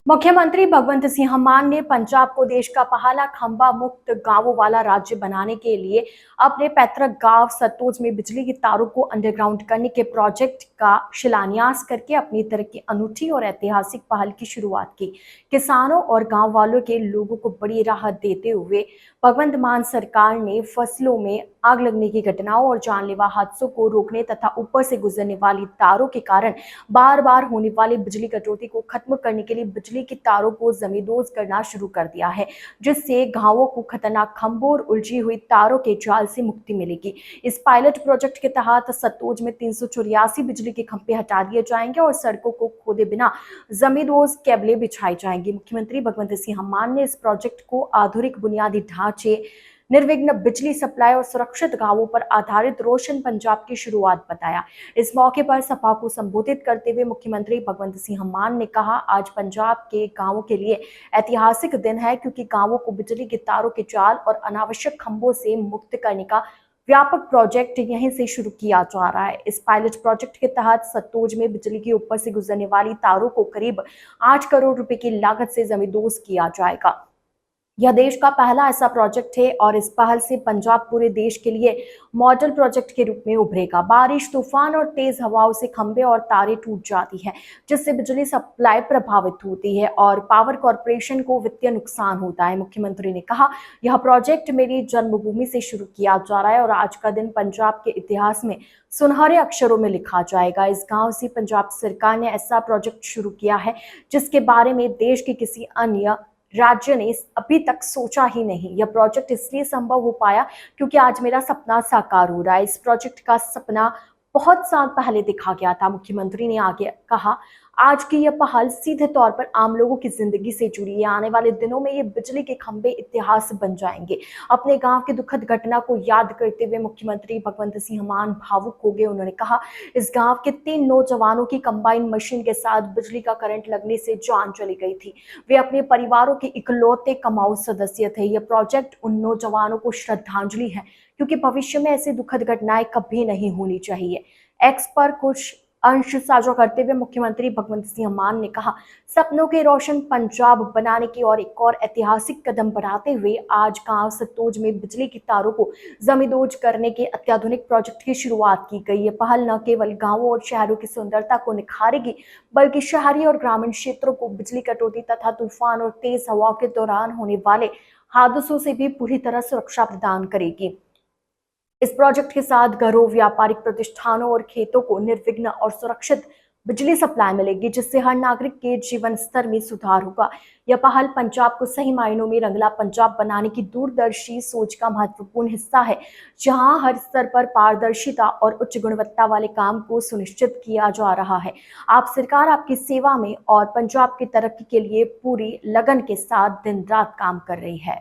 मुख्यमंत्री भगवंत सिंह मान ने पंजाब को देश का पहला खंबा मुक्त गांवों वाला राज्य बनाने के लिए अपने पैतृक गांव सतोज में बिजली की तारों को अंडरग्राउंड करने के प्रोजेक्ट का शिलान्यास करके अपनी तरह की अनूठी और ऐतिहासिक पहल की शुरुआत की। किसानों और गांव वालों के लोगों को बड़ी राहत देते हुए भगवंत मान सरकार ने फसलों में आग लगने की घटनाओं और जानलेवा हादसों को रोकने तथा ऊपर से गुजरने वाली तारों के कारण बार बार होने वाली बिजली कटौती को खत्म करने के लिए बिजली की तारों को जमींदोज करना शुरू कर दिया है, जिससे गांवों को खतरनाक खंभों और उलझी हुई तारों के जाल से मुक्ति मिलेगी। इस पायलट प्रोजेक्ट के तहत सतोज में 384 बिजली के खंभे हटा दिए जाएंगे और सड़कों को खोदे बिना जमींदोज केबलें बिछाई जाएंगी। मुख्यमंत्री भगवंत सिंह मान ने इस प्रोजेक्ट को आधुनिक बुनियादी ढांचे, निर्विघ्न बिजली सप्लाई और सुरक्षित गांवों पर आधारित रोशन पंजाब की शुरुआत बताया। इस मौके पर सभा को संबोधित करते हुए मुख्यमंत्री भगवंत सिंह मान ने कहा, आज पंजाब के गांवों के लिए ऐतिहासिक दिन है, क्योंकि गांवों को बिजली के तारों के जाल और अनावश्यक खंभों से मुक्त करने का व्यापक प्रोजेक्ट यहीं से शुरू किया जा रहा है। इस पायलट प्रोजेक्ट के तहत सतोज में बिजली के ऊपर से गुजरने वाली तारों को करीब 8 करोड़ रुपए की लागत से जमींदोज किया जाएगा। यह देश का पहला ऐसा प्रोजेक्ट है और इस पहल से पंजाब पूरे देश के लिए मॉडल प्रोजेक्ट के रूप में उभरेगा। बारिश, तूफान और तेज हवाओं से खंभे और तारें टूट जाती हैं, जिससे बिजली सप्लाई प्रभावित होती है और पावर कॉरपोरेशन को वित्तीय नुकसान होता है। मुख्यमंत्री ने कहा, यह प्रोजेक्ट मेरी जन्मभूमि से शुरू किया जा रहा है और आज का दिन पंजाब के इतिहास में सुनहरे अक्षरों में लिखा जाएगा। इस गांव से पंजाब सरकार ने ऐसा प्रोजेक्ट शुरू किया है जिसके बारे में देश के किसी अन्य राज्य ने अभी तक सोचा ही नहीं। यह प्रोजेक्ट इसलिए संभव हो पाया क्योंकि आज मेरा सपना साकार हो रहा है। इस प्रोजेक्ट का सपना बहुत साल पहले देखा गया था। मुख्यमंत्री ने आगे कहा, आज की यह पहल सीधे तौर पर आम लोगों की जिंदगी से जुड़ी है। आने वाले दिनों में ये बिजली के खंभे इतिहास बन जाएंगे। अपने गांव की दुखद घटना को याद करते हुए मुख्यमंत्री भगवंत सिंह मान भावुक हो गए। उन्होंने कहा, इस गांव के 3 नौजवानों की कंबाइन मशीन के साथ बिजली का करंट लगने से जान चली गई थी। वे अपने परिवारों के इकलौते कमाऊ सदस्य थे। यह प्रोजेक्ट उन नौजवानों को श्रद्धांजलि है, क्योंकि भविष्य में ऐसी दुखद घटनाएं कभी नहीं होनी चाहिए। एक्स पर कुछ अंश साझा करते हुए मुख्यमंत्री भगवंत सिंह मान ने कहा, सपनों के रोशन पंजाब बनाने की और एक और ऐतिहासिक कदम बढ़ाते हुए आज गांव सतोज में बिजली की तारों को जमींदोज करने के अत्याधुनिक प्रोजेक्ट की शुरुआत की गई है। पहल न केवल गांवों और शहरों की सुंदरता को निखारेगी, बल्कि शहरी और ग्रामीण क्षेत्रों को बिजली कटौती तथा तूफान और तेज हवा के दौरान होने वाले हादसों से भी पूरी तरह सुरक्षा प्रदान करेगी। इस प्रोजेक्ट के साथ घरों, व्यापारिक प्रतिष्ठानों और खेतों को निर्विघ्न और सुरक्षित बिजली सप्लाई मिलेगी, जिससे हर नागरिक के जीवन स्तर में सुधार होगा। यह पहल पंजाब को सही मायनों में रंगला पंजाब बनाने की दूरदर्शी सोच का महत्वपूर्ण हिस्सा है, जहां हर स्तर पर पारदर्शिता और उच्च गुणवत्ता वाले काम को सुनिश्चित किया जा रहा है। आप सरकार आपकी सेवा में और पंजाब की तरक्की के लिए पूरी लगन के साथ दिन रात काम कर रही है।